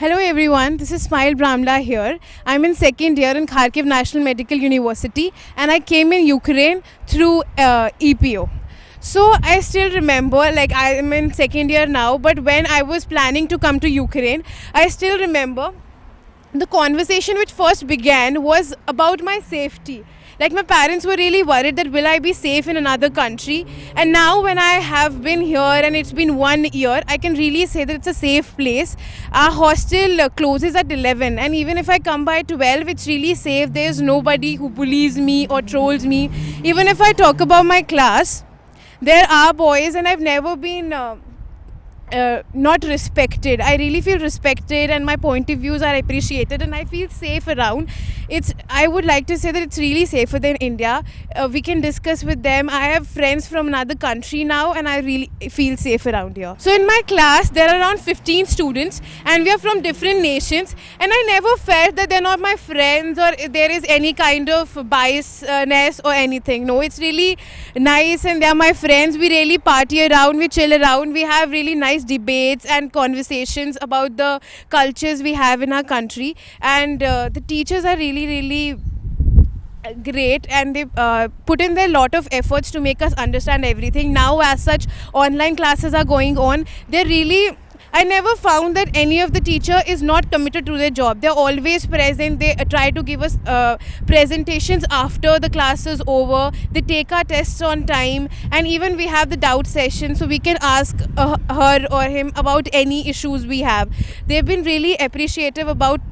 Hello everyone, this is Smile Bramla here. I'm in second year in Kharkiv National Medical University and I came in Ukraine through EPO. So I still remember, like I am in second year now, but when I was planning to come to Ukraine, I still remember the conversation which first began was about my safety. Like my parents were really worried that will I be safe in another country, and now when I have been here and it's been 1 year, I can really say that it's a safe place. Our hostel closes at 11, and even if I come by 12, it's really safe. There's nobody who bullies me or trolls me. Even if I talk about my class, there are boys, and I've never been not respected. I really feel respected and my point of views are appreciated and I feel safe around. I would like to say that it's really safer than India. We can discuss with them. I have friends from another country now and I really feel safe around here. So in my class there are around 15 students and we are from different nations, and I never felt that they're not my friends or there is any kind of biasness or anything. No, it's really nice and they're my friends. We really party around, we chill around, we have really nice debates and conversations about the cultures we have in our country, and the teachers are really great and they put in their lot of efforts to make us understand everything. Now as such online classes are going on, they're really, I never found that any of the teacher is not committed to their job. They're always present. They try to give us presentations after the class is over. They take our tests on time, and even we have the doubt session so we can ask her or him about any issues we have. They've been really appreciative about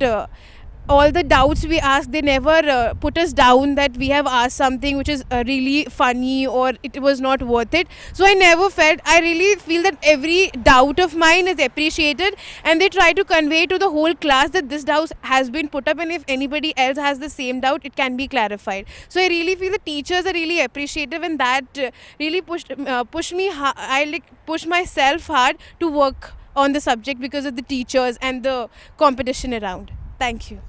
all the doubts we ask. They never put us down that we have asked something which is really funny or it was not worth it. So I really feel that every doubt of mine is appreciated, and they try to convey to the whole class that this doubt has been put up and if anybody else has the same doubt it can be clarified. So I really feel the teachers are really appreciative, and that really pushed me. I push myself hard to work on the subject because of the teachers and the competition around. Thank you.